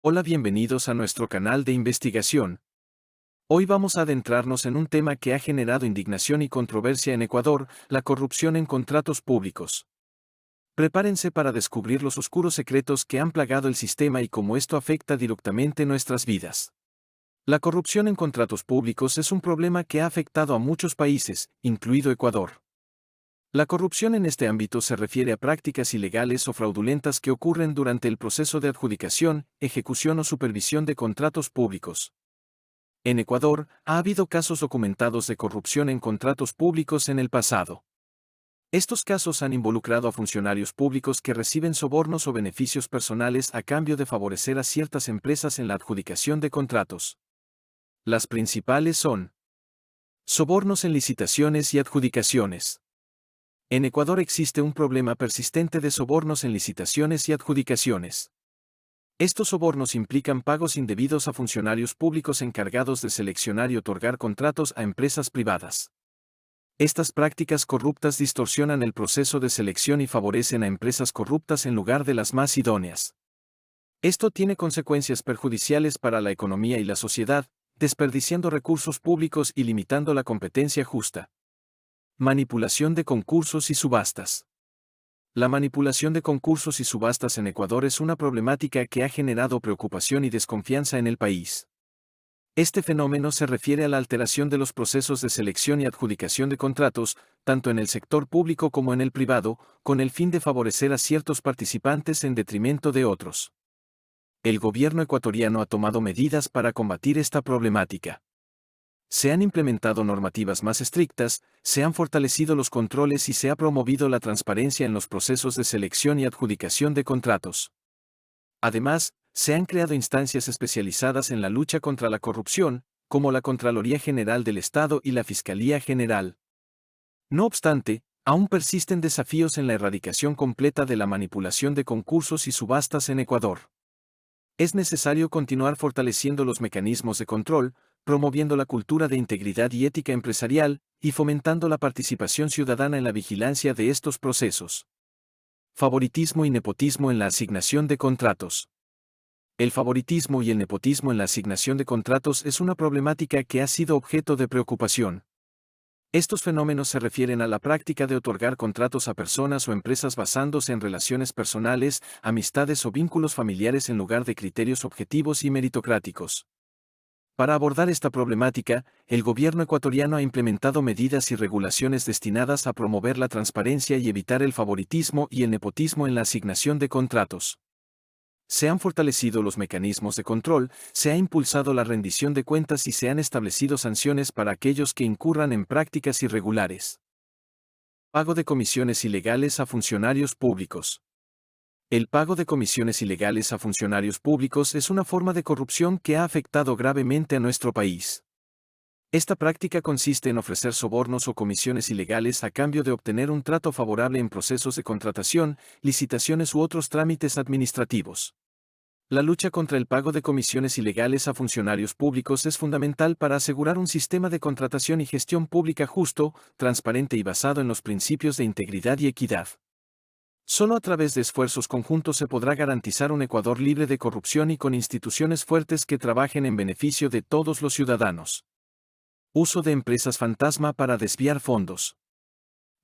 Hola, bienvenidos a nuestro canal de investigación. Hoy vamos a adentrarnos en un tema que ha generado indignación y controversia en Ecuador, la corrupción en contratos públicos. Prepárense para descubrir los oscuros secretos que han plagado el sistema y cómo esto afecta directamente nuestras vidas. La corrupción en contratos públicos es un problema que ha afectado a muchos países, incluido Ecuador. La corrupción en este ámbito se refiere a prácticas ilegales o fraudulentas que ocurren durante el proceso de adjudicación, ejecución o supervisión de contratos públicos. En Ecuador, ha habido casos documentados de corrupción en contratos públicos en el pasado. Estos casos han involucrado a funcionarios públicos que reciben sobornos o beneficios personales a cambio de favorecer a ciertas empresas en la adjudicación de contratos. Las principales son sobornos en licitaciones y adjudicaciones. En Ecuador existe un problema persistente de sobornos en licitaciones y adjudicaciones. Estos sobornos implican pagos indebidos a funcionarios públicos encargados de seleccionar y otorgar contratos a empresas privadas. Estas prácticas corruptas distorsionan el proceso de selección y favorecen a empresas corruptas en lugar de las más idóneas. Esto tiene consecuencias perjudiciales para la economía y la sociedad, desperdiciando recursos públicos y limitando la competencia justa. Manipulación de concursos y subastas. La manipulación de concursos y subastas en Ecuador es una problemática que ha generado preocupación y desconfianza en el país. Este fenómeno se refiere a la alteración de los procesos de selección y adjudicación de contratos, tanto en el sector público como en el privado, con el fin de favorecer a ciertos participantes en detrimento de otros. El gobierno ecuatoriano ha tomado medidas para combatir esta problemática. Se han implementado normativas más estrictas, se han fortalecido los controles y se ha promovido la transparencia en los procesos de selección y adjudicación de contratos. Además, se han creado instancias especializadas en la lucha contra la corrupción, como la Contraloría General del Estado y la Fiscalía General. No obstante, aún persisten desafíos en la erradicación completa de la manipulación de concursos y subastas en Ecuador. Es necesario continuar fortaleciendo los mecanismos de control, promoviendo la cultura de integridad y ética empresarial, y fomentando la participación ciudadana en la vigilancia de estos procesos. Favoritismo y nepotismo en la asignación de contratos. El favoritismo y el nepotismo en la asignación de contratos es una problemática que ha sido objeto de preocupación. Estos fenómenos se refieren a la práctica de otorgar contratos a personas o empresas basándose en relaciones personales, amistades o vínculos familiares en lugar de criterios objetivos y meritocráticos. Para abordar esta problemática, el gobierno ecuatoriano ha implementado medidas y regulaciones destinadas a promover la transparencia y evitar el favoritismo y el nepotismo en la asignación de contratos. Se han fortalecido los mecanismos de control, se ha impulsado la rendición de cuentas y se han establecido sanciones para aquellos que incurran en prácticas irregulares. Pago de comisiones ilegales a funcionarios públicos. El pago de comisiones ilegales a funcionarios públicos es una forma de corrupción que ha afectado gravemente a nuestro país. Esta práctica consiste en ofrecer sobornos o comisiones ilegales a cambio de obtener un trato favorable en procesos de contratación, licitaciones u otros trámites administrativos. La lucha contra el pago de comisiones ilegales a funcionarios públicos es fundamental para asegurar un sistema de contratación y gestión pública justo, transparente y basado en los principios de integridad y equidad. Solo a través de esfuerzos conjuntos se podrá garantizar un Ecuador libre de corrupción y con instituciones fuertes que trabajen en beneficio de todos los ciudadanos. Uso de empresas fantasma para desviar fondos.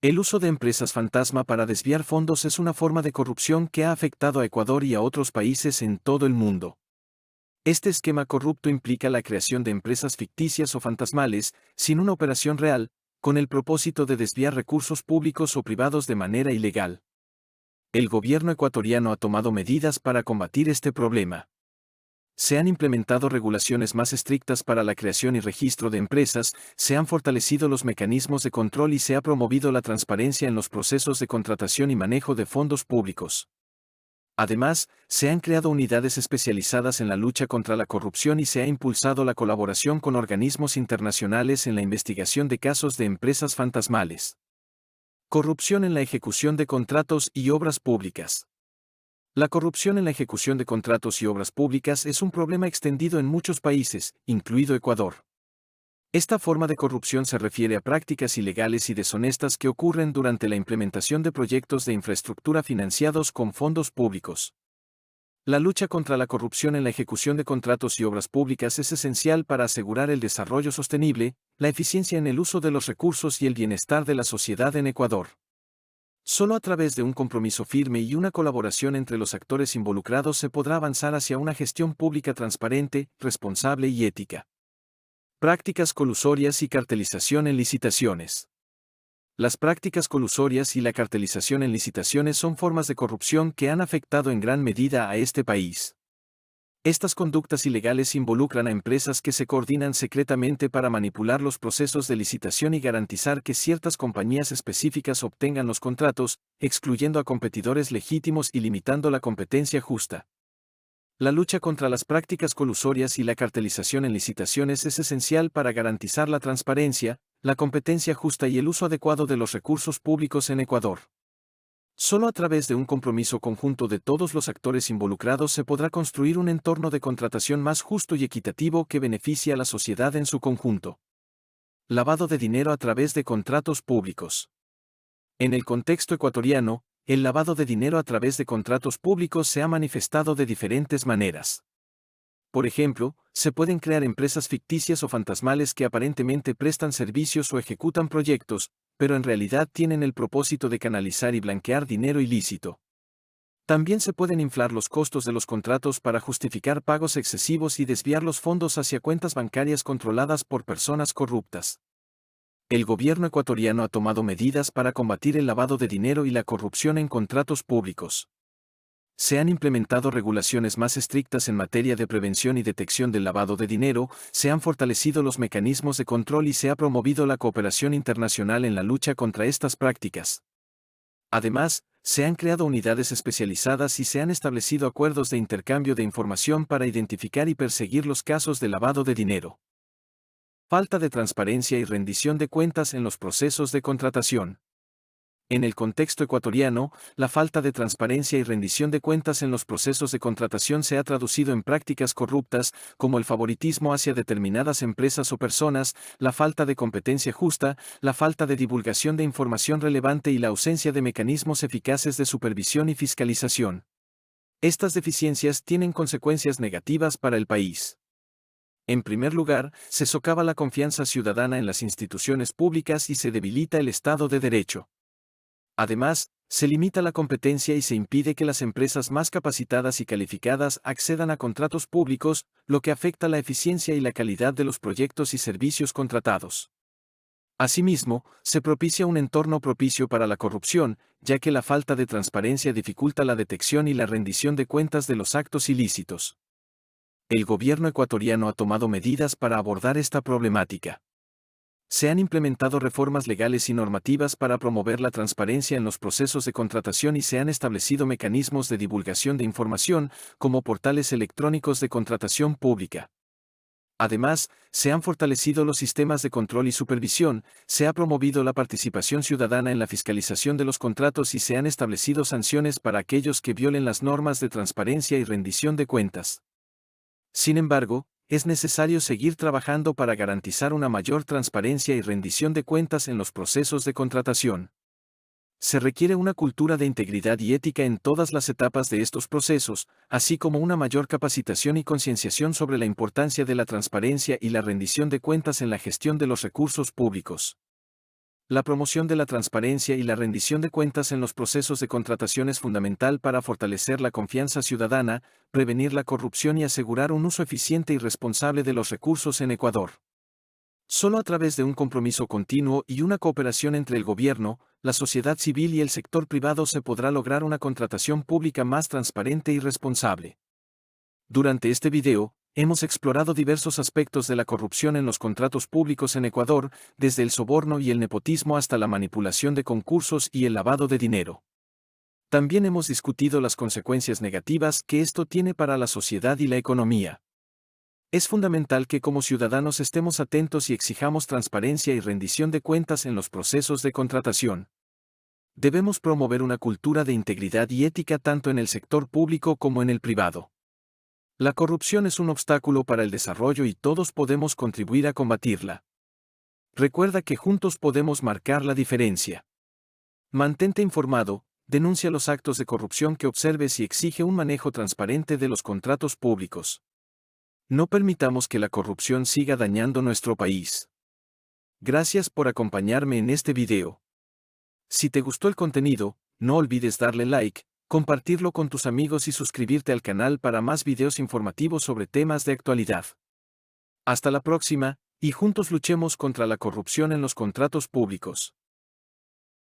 El uso de empresas fantasma para desviar fondos es una forma de corrupción que ha afectado a Ecuador y a otros países en todo el mundo. Este esquema corrupto implica la creación de empresas ficticias o fantasmales, sin una operación real, con el propósito de desviar recursos públicos o privados de manera ilegal. El gobierno ecuatoriano ha tomado medidas para combatir este problema. Se han implementado regulaciones más estrictas para la creación y registro de empresas, se han fortalecido los mecanismos de control y se ha promovido la transparencia en los procesos de contratación y manejo de fondos públicos. Además, se han creado unidades especializadas en la lucha contra la corrupción y se ha impulsado la colaboración con organismos internacionales en la investigación de casos de empresas fantasmales. Corrupción en la ejecución de contratos y obras públicas. La corrupción en la ejecución de contratos y obras públicas es un problema extendido en muchos países, incluido Ecuador. Esta forma de corrupción se refiere a prácticas ilegales y deshonestas que ocurren durante la implementación de proyectos de infraestructura financiados con fondos públicos. La lucha contra la corrupción en la ejecución de contratos y obras públicas es esencial para asegurar el desarrollo sostenible, la eficiencia en el uso de los recursos y el bienestar de la sociedad en Ecuador. Solo a través de un compromiso firme y una colaboración entre los actores involucrados se podrá avanzar hacia una gestión pública transparente, responsable y ética. Prácticas colusorias y cartelización en licitaciones. Las prácticas colusorias y la cartelización en licitaciones son formas de corrupción que han afectado en gran medida a este país. Estas conductas ilegales involucran a empresas que se coordinan secretamente para manipular los procesos de licitación y garantizar que ciertas compañías específicas obtengan los contratos, excluyendo a competidores legítimos y limitando la competencia justa. La lucha contra las prácticas colusorias y la cartelización en licitaciones es esencial para garantizar la transparencia, la competencia justa y el uso adecuado de los recursos públicos en Ecuador. Solo a través de un compromiso conjunto de todos los actores involucrados se podrá construir un entorno de contratación más justo y equitativo que beneficie a la sociedad en su conjunto. Lavado de dinero a través de contratos públicos. En el contexto ecuatoriano, el lavado de dinero a través de contratos públicos se ha manifestado de diferentes maneras. Por ejemplo, se pueden crear empresas ficticias o fantasmales que aparentemente prestan servicios o ejecutan proyectos, pero en realidad tienen el propósito de canalizar y blanquear dinero ilícito. También se pueden inflar los costos de los contratos para justificar pagos excesivos y desviar los fondos hacia cuentas bancarias controladas por personas corruptas. El gobierno ecuatoriano ha tomado medidas para combatir el lavado de dinero y la corrupción en contratos públicos. Se han implementado regulaciones más estrictas en materia de prevención y detección del lavado de dinero, se han fortalecido los mecanismos de control y se ha promovido la cooperación internacional en la lucha contra estas prácticas. Además, se han creado unidades especializadas y se han establecido acuerdos de intercambio de información para identificar y perseguir los casos de lavado de dinero. Falta de transparencia y rendición de cuentas en los procesos de contratación. En el contexto ecuatoriano, la falta de transparencia y rendición de cuentas en los procesos de contratación se ha traducido en prácticas corruptas, como el favoritismo hacia determinadas empresas o personas, la falta de competencia justa, la falta de divulgación de información relevante y la ausencia de mecanismos eficaces de supervisión y fiscalización. Estas deficiencias tienen consecuencias negativas para el país. En primer lugar, se socava la confianza ciudadana en las instituciones públicas y se debilita el Estado de Derecho. Además, se limita la competencia y se impide que las empresas más capacitadas y calificadas accedan a contratos públicos, lo que afecta la eficiencia y la calidad de los proyectos y servicios contratados. Asimismo, se propicia un entorno propicio para la corrupción, ya que la falta de transparencia dificulta la detección y la rendición de cuentas de los actos ilícitos. El gobierno ecuatoriano ha tomado medidas para abordar esta problemática. Se han implementado reformas legales y normativas para promover la transparencia en los procesos de contratación y se han establecido mecanismos de divulgación de información, como portales electrónicos de contratación pública. Además, se han fortalecido los sistemas de control y supervisión, se ha promovido la participación ciudadana en la fiscalización de los contratos y se han establecido sanciones para aquellos que violen las normas de transparencia y rendición de cuentas. Sin embargo, es necesario seguir trabajando para garantizar una mayor transparencia y rendición de cuentas en los procesos de contratación. Se requiere una cultura de integridad y ética en todas las etapas de estos procesos, así como una mayor capacitación y concienciación sobre la importancia de la transparencia y la rendición de cuentas en la gestión de los recursos públicos. La promoción de la transparencia y la rendición de cuentas en los procesos de contratación es fundamental para fortalecer la confianza ciudadana, prevenir la corrupción y asegurar un uso eficiente y responsable de los recursos en Ecuador. Solo a través de un compromiso continuo y una cooperación entre el gobierno, la sociedad civil y el sector privado se podrá lograr una contratación pública más transparente y responsable. Durante este video, hemos explorado diversos aspectos de la corrupción en los contratos públicos en Ecuador, desde el soborno y el nepotismo hasta la manipulación de concursos y el lavado de dinero. También hemos discutido las consecuencias negativas que esto tiene para la sociedad y la economía. Es fundamental que como ciudadanos estemos atentos y exijamos transparencia y rendición de cuentas en los procesos de contratación. Debemos promover una cultura de integridad y ética tanto en el sector público como en el privado. La corrupción es un obstáculo para el desarrollo y todos podemos contribuir a combatirla. Recuerda que juntos podemos marcar la diferencia. Mantente informado, Denuncia los actos de corrupción que observes y exige un manejo transparente de los contratos públicos. No permitamos que la corrupción siga dañando nuestro país. Gracias por acompañarme en este video. Si te gustó el contenido, no olvides darle like, compartirlo con tus amigos y suscribirte al canal para más videos informativos sobre temas de actualidad. Hasta la próxima, y juntos luchemos contra la corrupción en los contratos públicos.